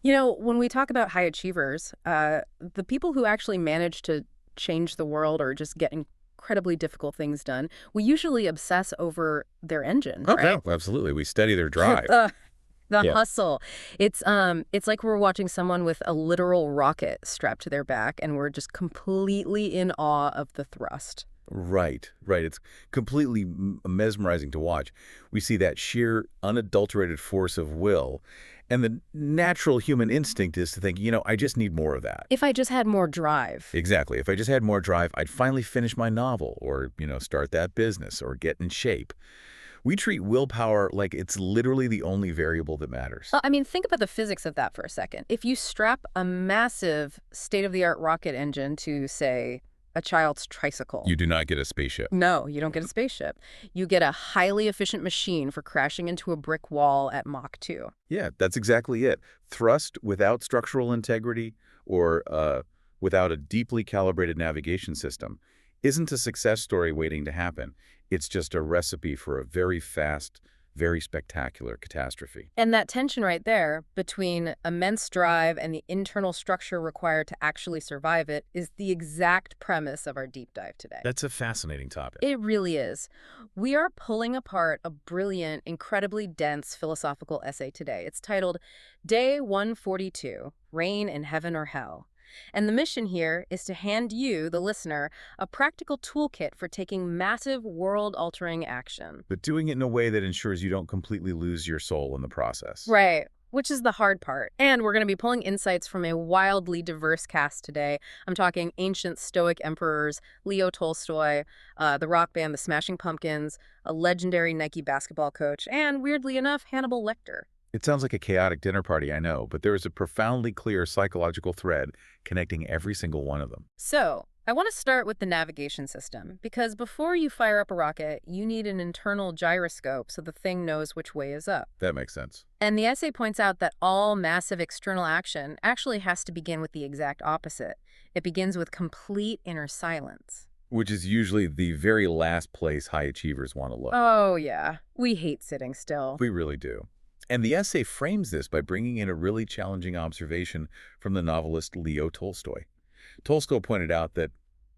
When we talk about high achievers, the people who actually manage to change the world or just get incredibly difficult things done, we usually obsess over their engine, Oh, right? no, absolutely. We study their drive. The Yeah. hustle. It's like we're watching someone with a literal rocket strapped to their back, and we're just completely in awe of the thrust. Right, right. It's completely mesmerizing to watch. We see that sheer, unadulterated force of will, and the natural human instinct is to think, I just need more of that. If I just had more drive. Exactly. If I just had more drive, I'd finally finish my novel or, start that business or get in shape. We treat willpower like it's literally the only variable that matters. I mean, think about the physics of that for a second. If you strap a massive state-of-the-art rocket engine to, say, a child's tricycle. You do not get a spaceship. No, you don't get a spaceship. You get a highly efficient machine for crashing into a brick wall at Mach 2. Yeah, that's exactly it. Thrust without structural integrity or without a deeply calibrated navigation system isn't a success story waiting to happen. It's just a recipe for a very fast, very spectacular catastrophe. And that tension right there between immense drive and the internal structure required to actually survive it is the exact premise of our deep dive today. That's a fascinating topic. It really is. We are pulling apart a brilliant, incredibly dense philosophical essay today. It's titled Day 142, Rain in Heaven or Hell. And the mission here is to hand you, the listener, a practical toolkit for taking massive world-altering action. But doing it in a way that ensures you don't completely lose your soul in the process. Right, which is the hard part. And we're going to be pulling insights from a wildly diverse cast today. I'm talking ancient Stoic emperors, Leo Tolstoy, the rock band The Smashing Pumpkins, a legendary Nike basketball coach, and weirdly enough, Hannibal Lecter. It sounds like a chaotic dinner party, I know, but there is a profoundly clear psychological thread connecting every single one of them. So, I want to start with the navigation system, because before you fire up a rocket, you need an internal gyroscope so the thing knows which way is up. That makes sense. And the essay points out that all massive external action actually has to begin with the exact opposite. It begins with complete inner silence. Which is usually the very last place high achievers want to look. Oh, yeah. We hate sitting still. We really do. And the essay frames this by bringing in a really challenging observation from the novelist Leo Tolstoy. Tolstoy pointed out that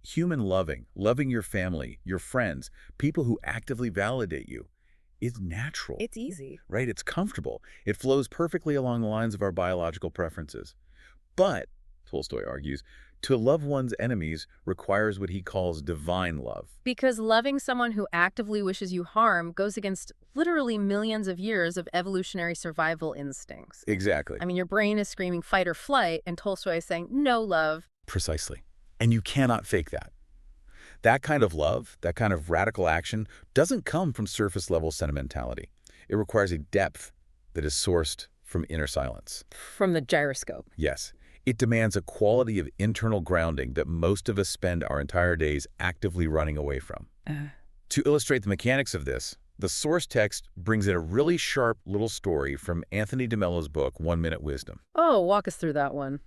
human loving your family, your friends, people who actively validate you, is natural. It's easy. Right? It's comfortable. It flows perfectly along the lines of our biological preferences. But, Tolstoy argues, to love one's enemies requires what he calls divine love. Because loving someone who actively wishes you harm goes against literally millions of years of evolutionary survival instincts. Exactly. I mean, your brain is screaming fight or flight, and Tolstoy is saying, no, love. Precisely. And you cannot fake that. That kind of love, that kind of radical action, doesn't come from surface-level sentimentality. It requires a depth that is sourced from inner silence. From the gyroscope. Yes. It demands a quality of internal grounding that most of us spend our entire days actively running away from. To illustrate the mechanics of this, the source text brings in a really sharp little story from Anthony DeMello's book, 1 Minute Wisdom. Oh, walk us through that one.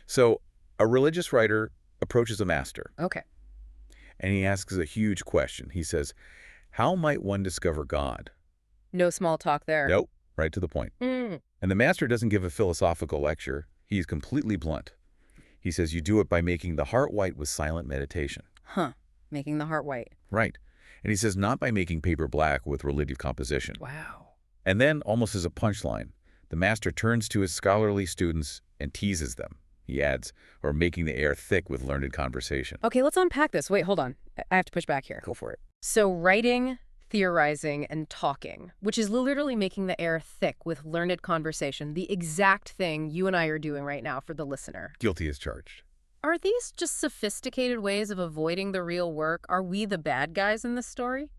So, a religious writer approaches a master. Okay. And he asks a huge question. He says, how might one discover God? No small talk there. Nope, right to the point. Mm. And the master doesn't give a philosophical lecture. He's completely blunt. He says you do it by making the heart white with silent meditation. Huh. Making the heart white. Right. And he says not by making paper black with religious composition. Wow. And then, almost as a punchline, the master turns to his scholarly students and teases them. He adds, or making the air thick with learned conversation. Okay, let's unpack this. Wait, hold on. I have to push back here. Go for it. So writing, theorizing, and talking, which is literally making the air thick with learned conversation, the exact thing you and I are doing right now for the listener. Guilty as charged. Are these just sophisticated ways of avoiding the real work? Are we the bad guys in this story?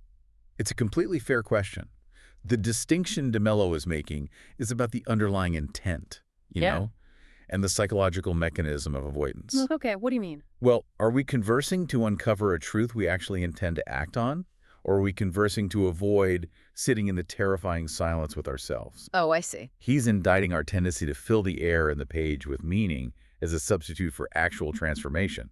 It's a completely fair question. The distinction DeMello is making is about the underlying intent, you know, and the psychological mechanism of avoidance. Okay, what do you mean? Well, are we conversing to uncover a truth we actually intend to act on? Or are we conversing to avoid sitting in the terrifying silence with ourselves? Oh, I see. He's indicting our tendency to fill the air in the page with meaning as a substitute for actual transformation.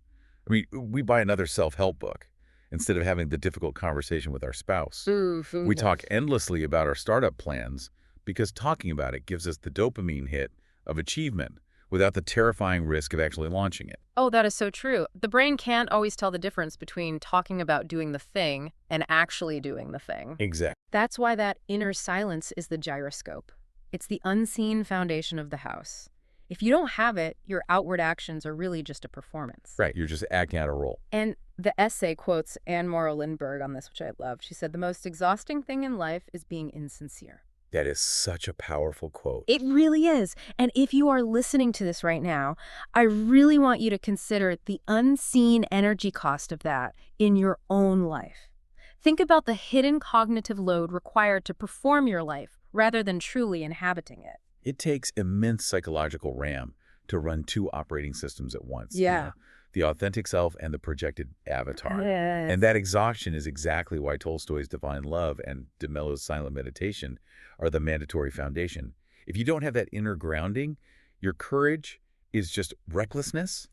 I mean, we buy another self-help book instead of having the difficult conversation with our spouse. We talk endlessly about our startup plans because talking about it gives us the dopamine hit of achievement, without the terrifying risk of actually launching it. Oh, that is so true. The brain can't always tell the difference between talking about doing the thing and actually doing the thing. Exactly. That's why that inner silence is the gyroscope. It's the unseen foundation of the house. If you don't have it, your outward actions are really just a performance. Right, you're just acting out a role. And the essay quotes Anne Morrow Lindbergh on this, which I love. She said, "The most exhausting thing in life is being insincere." That is such a powerful quote. It really is. And if you are listening to this right now, I really want you to consider the unseen energy cost of that in your own life. Think about the hidden cognitive load required to perform your life rather than truly inhabiting it. It takes immense psychological RAM to run two operating systems at once. Yeah. The authentic self and the projected avatar. Yes. And that exhaustion is exactly why Tolstoy's Divine Love and de Mello's Silent Meditation are the mandatory foundation. If you don't have that inner grounding, your courage is just recklessness.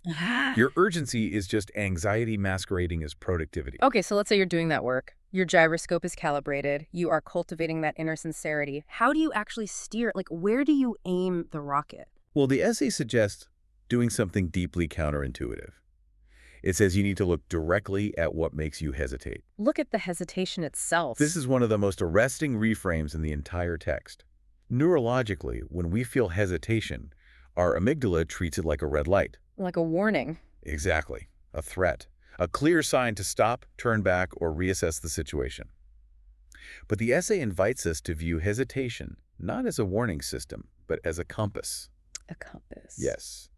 Your urgency is just anxiety masquerading as productivity. Okay, so let's say you're doing that work. Your gyroscope is calibrated. You are cultivating that inner sincerity. How do you actually steer? Like, where do you aim the rocket? Well, the essay suggests doing something deeply counterintuitive. It says you need to look directly at what makes you hesitate. Look at the hesitation itself. This is one of the most arresting reframes in the entire text. Neurologically, when we feel hesitation, our amygdala treats it like a red light. Like a warning. Exactly. A threat. A clear sign to stop, turn back, or reassess the situation. But the essay invites us to view hesitation not as a warning system, but as a compass. A compass. Yes.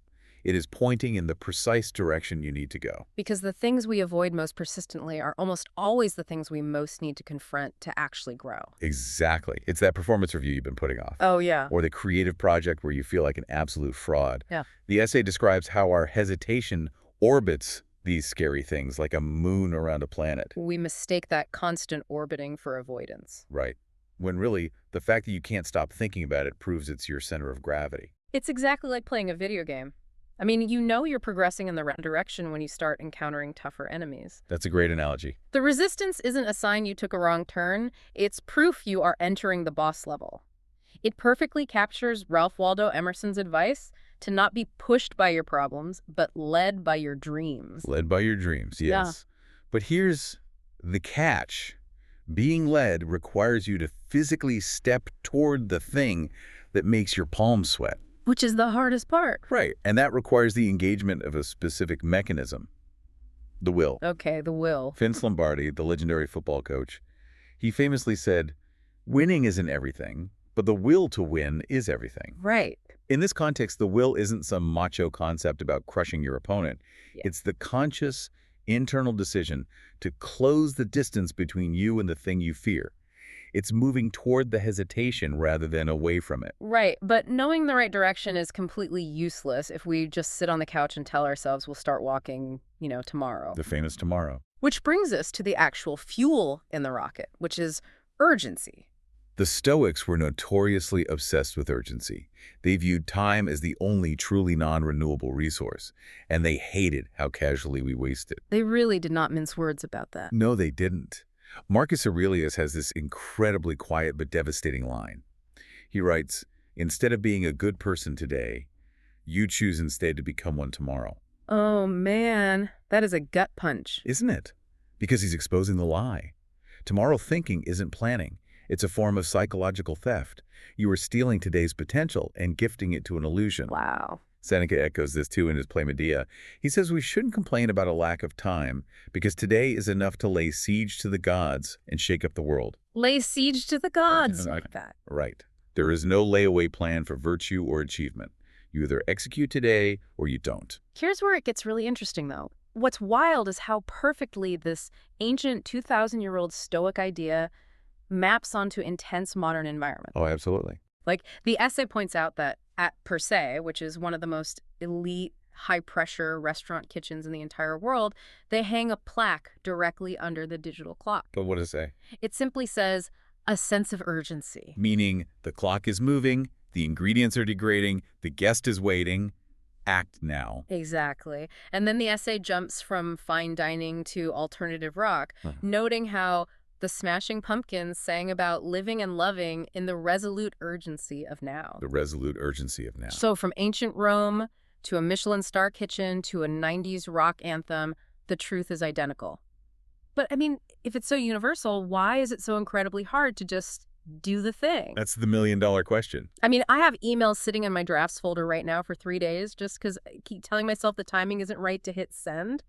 It is pointing in the precise direction you need to go. Because the things we avoid most persistently are almost always the things we most need to confront to actually grow. Exactly. It's that performance review you've been putting off. Oh, yeah. Or the creative project where you feel like an absolute fraud. Yeah. The essay describes how our hesitation orbits these scary things like a moon around a planet. We mistake that constant orbiting for avoidance. Right. When really, the fact that you can't stop thinking about it proves it's your center of gravity. It's exactly like playing a video game. I mean, you know you're progressing in the right direction when you start encountering tougher enemies. That's a great analogy. The resistance isn't a sign you took a wrong turn. It's proof you are entering the boss level. It perfectly captures Ralph Waldo Emerson's advice to not be pushed by your problems, but led by your dreams. Led by your dreams, yes. Yeah. But here's the catch. Being led requires you to physically step toward the thing that makes your palms sweat. Which is the hardest part. Right, and that requires the engagement of a specific mechanism. The will. Okay, the will. Vince Lombardi, the legendary football coach, he famously said, "Winning isn't everything, but the will to win is everything." Right. In this context, the will isn't some macho concept about crushing your opponent. Yeah. It's the conscious, internal decision to close the distance between you and the thing you fear. It's moving toward the hesitation rather than away from it. Right, but knowing the right direction is completely useless if we just sit on the couch and tell ourselves we'll start walking, tomorrow. The famous tomorrow. Which brings us to the actual fuel in the rocket, which is urgency. The Stoics were notoriously obsessed with urgency. They viewed time as the only truly non-renewable resource, and they hated how casually we waste it. They really did not mince words about that. No, they didn't. Marcus Aurelius has this incredibly quiet but devastating line. He writes, "Instead of being a good person today, you choose instead to become one tomorrow." Oh, man, that is a gut punch. Isn't it? Because he's exposing the lie. Tomorrow thinking isn't planning. It's a form of psychological theft. You are stealing today's potential and gifting it to an illusion. Wow. Seneca echoes this too in his play Medea. He says we shouldn't complain about a lack of time because today is enough to lay siege to the gods and shake up the world. Lay siege to the gods. Like that. Right. There is no layaway plan for virtue or achievement. You either execute today or you don't. Here's where it gets really interesting, though. What's wild is how perfectly this ancient 2,000-year-old Stoic idea maps onto intense modern environment. Oh, absolutely. Like, the essay points out that at Per Se, which is one of the most elite, high-pressure restaurant kitchens in the entire world, they hang a plaque directly under the digital clock. But what does it say? It simply says, a sense of urgency. Meaning the clock is moving, the ingredients are degrading, the guest is waiting. Act now. Exactly. And then the essay jumps from fine dining to alternative rock, noting how The Smashing Pumpkins sang about living and loving in the resolute urgency of now. The resolute urgency of now. So from ancient Rome to a Michelin star kitchen to a 90s rock anthem, the truth is identical. But, I mean, if it's so universal, why is it so incredibly hard to just do the thing? That's the million-dollar question. I mean, I have emails sitting in my drafts folder right now for 3 days just because I keep telling myself the timing isn't right to hit send.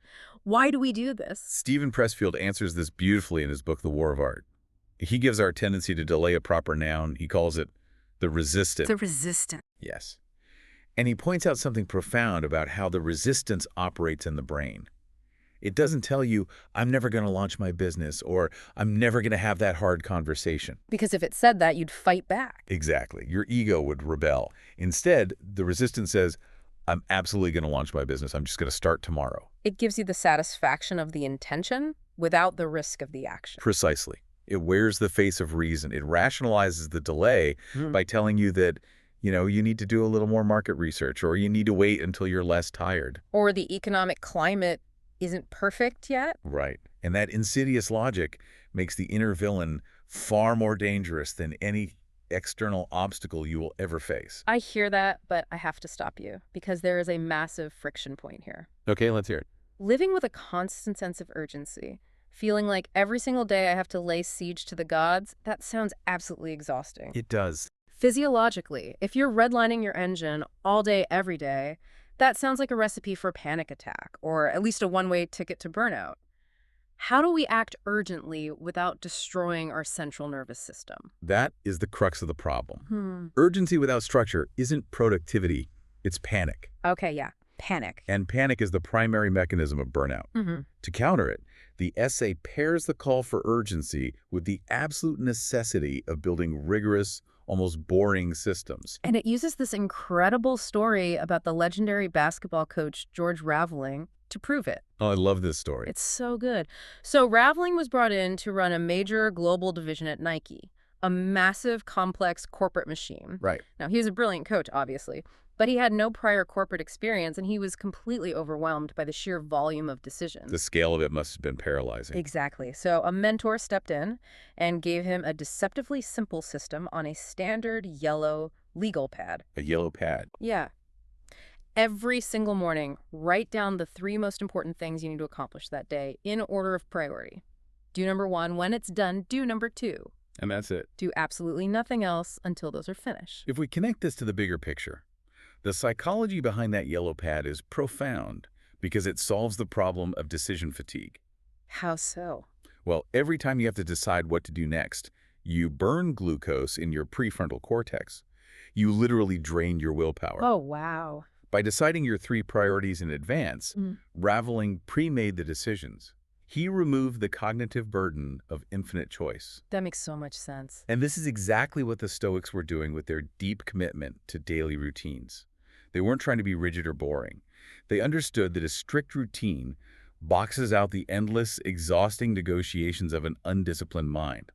Why do we do this? Stephen Pressfield answers this beautifully in his book, The War of Art. He gives our tendency to delay a proper noun. He calls it the resistant. The resistant. Yes. And he points out something profound about how the resistance operates in the brain. It doesn't tell you, I'm never going to launch my business, or I'm never going to have that hard conversation. Because if it said that, you'd fight back. Exactly. Your ego would rebel. Instead, the resistance says, I'm absolutely going to launch my business. I'm just going to start tomorrow. It gives you the satisfaction of the intention without the risk of the action. Precisely. It wears the face of reason. It rationalizes the delay by telling you that, you need to do a little more market research, or you need to wait until you're less tired. Or the economic climate isn't perfect yet. Right. And that insidious logic makes the inner villain far more dangerous than any external obstacle you will ever face. I hear that, but I have to stop you because there is a massive friction point here. Okay, let's hear it. Living with a constant sense of urgency, feeling like every single day I have to lay siege to the gods, that sounds absolutely exhausting. It does. Physiologically, if you're redlining your engine all day, every day, that sounds like a recipe for a panic attack, or at least a one-way ticket to burnout. How do we act urgently without destroying our central nervous system? That is the crux of the problem. Urgency without structure isn't productivity, it's panic. Okay, yeah, panic. And panic is the primary mechanism of burnout. To counter it, the essay pairs the call for urgency with the absolute necessity of building rigorous, almost boring systems. And it uses this incredible story about the legendary basketball coach George Raveling to prove it. Oh, I love this story. It's so good. So Raveling was brought in to run a major global division at Nike, a massive, complex corporate machine. Right. Now, he was a brilliant coach, obviously, but he had no prior corporate experience, and he was completely overwhelmed by the sheer volume of decisions. The scale of it must have been paralyzing. Exactly. So a mentor stepped in and gave him a deceptively simple system on a standard yellow legal pad. A yellow pad. Yeah. Every single morning, write down the 3 most important things you need to accomplish that day in order of priority. Do number 1. When it's done, do number 2. And that's it. Do absolutely nothing else until those are finished. If we connect this to the bigger picture, the psychology behind that yellow pad is profound because it solves the problem of decision fatigue. How so? Well, every time you have to decide what to do next, you burn glucose in your prefrontal cortex. You literally drain your willpower. Oh, wow. By deciding your 3 priorities in advance, Raveling pre-made the decisions. He removed the cognitive burden of infinite choice. That makes so much sense. And this is exactly what the Stoics were doing with their deep commitment to daily routines. They weren't trying to be rigid or boring. They understood that a strict routine boxes out the endless, exhausting negotiations of an undisciplined mind.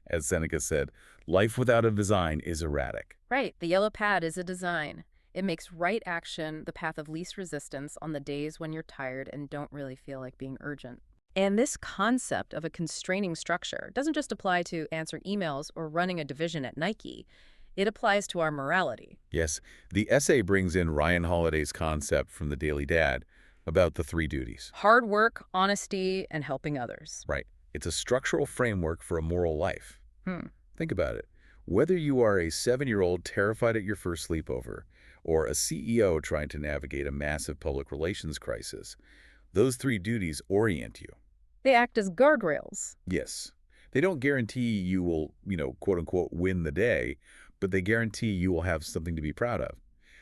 As Seneca said, life without a design is erratic. Right. The yellow pad is a design. It makes right action the path of least resistance on the days when you're tired and don't really feel like being urgent. And this concept of a constraining structure doesn't just apply to answering emails or running a division at Nike. It applies to our morality. Yes, the essay brings in Ryan Holiday's concept from The Daily Dad about the 3 duties. Hard work, honesty, and helping others. Right. It's a structural framework for a moral life. Think about it. Whether you are a 7-year-old terrified at your first sleepover or a CEO trying to navigate a massive public relations crisis, those 3 duties orient you. They act as guardrails. Yes. They don't guarantee you will, quote-unquote, win the day, but they guarantee you will have something to be proud of.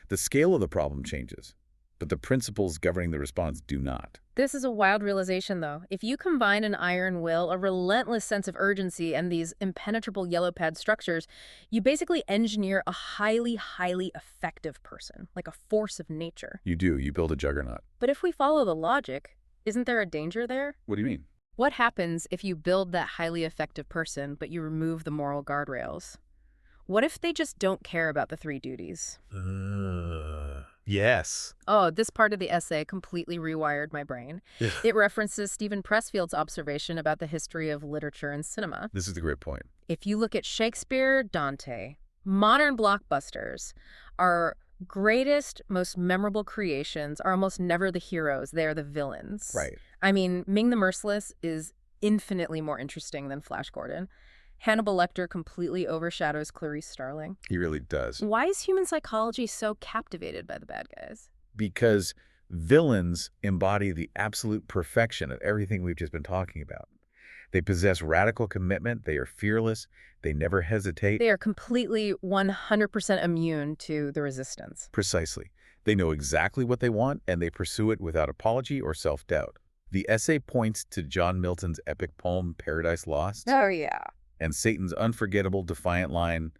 The scale of the problem changes, but the principles governing the response do not. This is a wild realization, though. If you combine an iron will, a relentless sense of urgency, and these impenetrable yellow pad structures, you basically engineer a highly, highly effective person, like a force of nature. You do. You build a juggernaut. But if we follow the logic, isn't there a danger there? What do you mean? What happens if you build that highly effective person, but you remove the moral guardrails? What if they just don't care about the 3 duties? Yes. Oh, this part of the essay completely rewired my brain. Yeah. It references Stephen Pressfield's observation about the history of literature and cinema. This is the great point. If you look at Shakespeare, Dante, modern blockbusters, our greatest, most memorable creations are almost never the heroes, they're the villains. Right. I mean, Ming the Merciless is infinitely more interesting than Flash Gordon. Hannibal Lecter completely overshadows Clarice Starling. He really does. Why is human psychology so captivated by the bad guys? Because villains embody the absolute perfection of everything we've just been talking about. They possess radical commitment, they are fearless, they never hesitate. They are completely 100% immune to the resistance. Precisely. They know exactly what they want, and they pursue it without apology or self-doubt. The essay points to John Milton's epic poem, Paradise Lost, Oh, yeah. and Satan's unforgettable defiant line,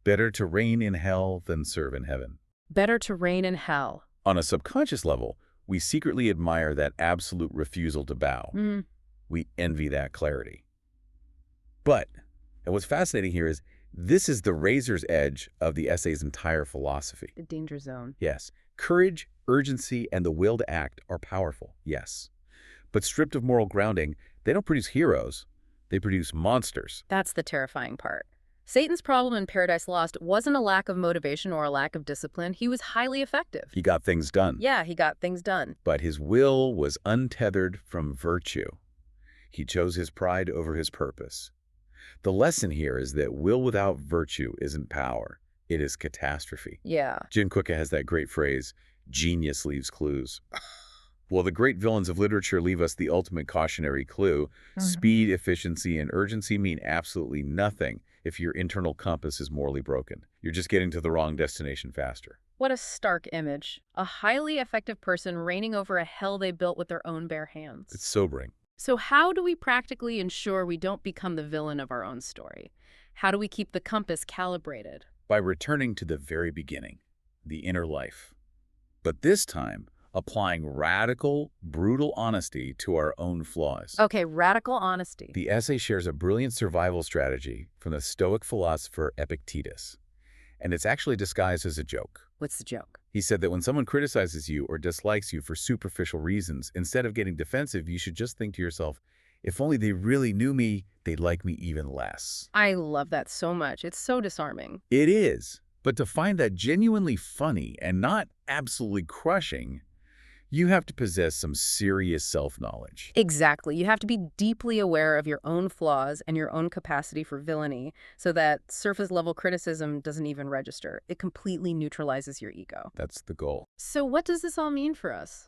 "Better to reign in hell than serve in heaven." Better to reign in hell. On a subconscious level, we secretly admire that absolute refusal to bow. We envy that clarity. But, and what's fascinating here is, this is the razor's edge of the essay's entire philosophy. The danger zone. Yes, courage, urgency, and the will to act are powerful, yes. But stripped of moral grounding, they don't produce heroes. They produce monsters. That's the terrifying part. Satan's problem in Paradise Lost wasn't a lack of motivation or a lack of discipline. He was highly effective. He got things done. Yeah, he got things done. But his will was untethered from virtue. He chose his pride over his purpose. The lesson here is that will without virtue isn't power. It is catastrophe. Yeah. Jim Kwik has that great phrase, "Genius leaves clues." Well, the great villains of literature leave us the ultimate cautionary clue. Speed, efficiency, and urgency mean absolutely nothing if your internal compass is morally broken. You're just getting to the wrong destination faster. What a stark image. A highly effective person reigning over a hell they built with their own bare hands. It's sobering. So how do we practically ensure we don't become the villain of our own story? How do we keep the compass calibrated? By returning to the very beginning, the inner life. But this time, applying radical, brutal honesty to our own flaws. Okay, radical honesty. The essay shares a brilliant survival strategy from the Stoic philosopher Epictetus. And it's actually disguised as a joke. What's the joke? He said that when someone criticizes you or dislikes you for superficial reasons, instead of getting defensive, you should just think to yourself, if only they really knew me, they'd like me even less. I love that so much. It's so disarming. It is. But to find that genuinely funny and not absolutely crushing, you have to possess some serious self-knowledge. Exactly. You have to be deeply aware of your own flaws and your own capacity for villainy so that surface-level criticism doesn't even register. It completely neutralizes your ego. That's the goal. So what does this all mean for us?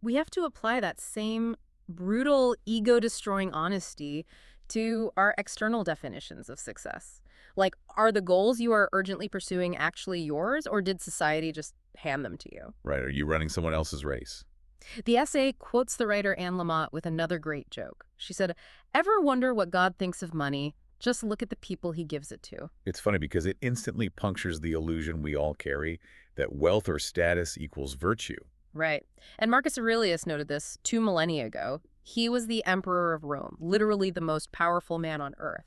We have to apply that same brutal, ego-destroying honesty to our external definitions of success. Like, are the goals you are urgently pursuing actually yours, or did society just hand them to you? Right, are you running someone else's race? The essay quotes the writer Anne Lamott with another great joke. She said, "Ever wonder what God thinks of money? Just look at the people he gives it to." It's funny because it instantly punctures the illusion we all carry that wealth or status equals virtue. Right. And Marcus Aurelius noted this 2 millennia ago. He was the emperor of Rome, literally the most powerful man on earth.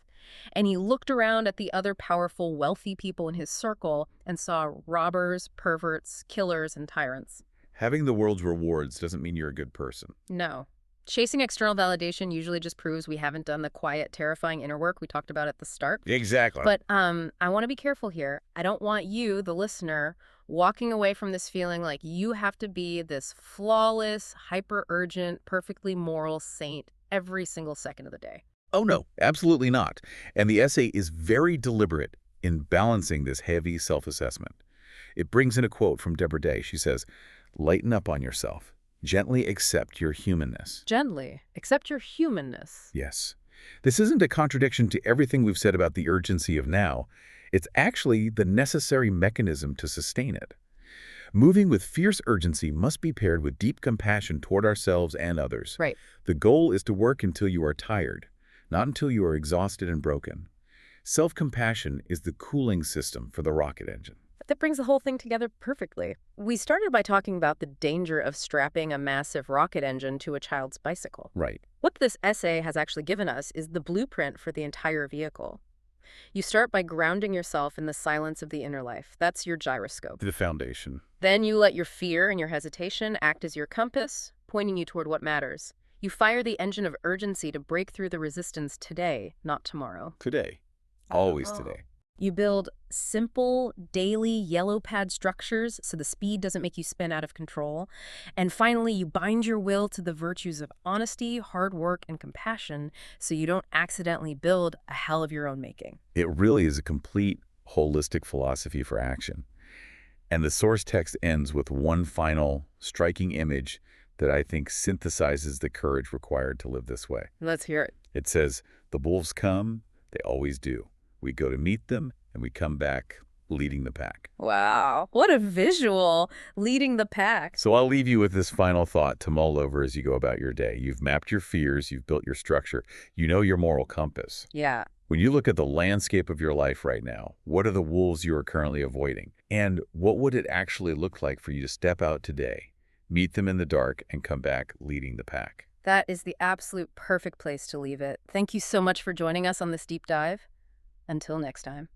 And he looked around at the other powerful, wealthy people in his circle and saw robbers, perverts, killers, and tyrants. Having the world's rewards doesn't mean you're a good person. No. Chasing external validation usually just proves we haven't done the quiet, terrifying inner work we talked about at the start. Exactly. But I want to be careful here. I don't want you, the listener, walking away from this feeling like you have to be this flawless, hyper-urgent, perfectly moral saint every single second of the day. Oh, no, absolutely not. And the essay is very deliberate in balancing this heavy self-assessment. It brings in a quote from Deborah Day. She says, "Lighten up on yourself. Gently accept your humanness." Gently. Accept your humanness. Yes. This isn't a contradiction to everything we've said about the urgency of now. It's actually the necessary mechanism to sustain it. Moving with fierce urgency must be paired with deep compassion toward ourselves and others. Right. The goal is to work until you are tired, not until you are exhausted and broken. Self-compassion is the cooling system for the rocket engine. That brings the whole thing together perfectly. We started by talking about the danger of strapping a massive rocket engine to a child's bicycle. Right. What this essay has actually given us is the blueprint for the entire vehicle. You start by grounding yourself in the silence of the inner life. That's your gyroscope. The foundation. Then you let your fear and your hesitation act as your compass, pointing you toward what matters. You fire the engine of urgency to break through the resistance today, not tomorrow. Today. Always Oh. today. You build simple, daily yellow pad structures so the speed doesn't make you spin out of control. And finally, you bind your will to the virtues of honesty, hard work, and compassion so you don't accidentally build a hell of your own making. It really is a complete, holistic philosophy for action. And the source text ends with one final, striking image that I think synthesizes the courage required to live this way. Let's hear it. It says, "The wolves come, they always do. We go to meet them, and we come back leading the pack." Wow, what a visual, leading the pack. So I'll leave you with this final thought to mull over as you go about your day. You've mapped your fears, you've built your structure, you know your moral compass. Yeah. When you look at the landscape of your life right now, what are the wolves you are currently avoiding? And what would it actually look like for you to step out today, meet them in the dark, and come back leading the pack? That is the absolute perfect place to leave it. Thank you so much for joining us on this deep dive. Until next time.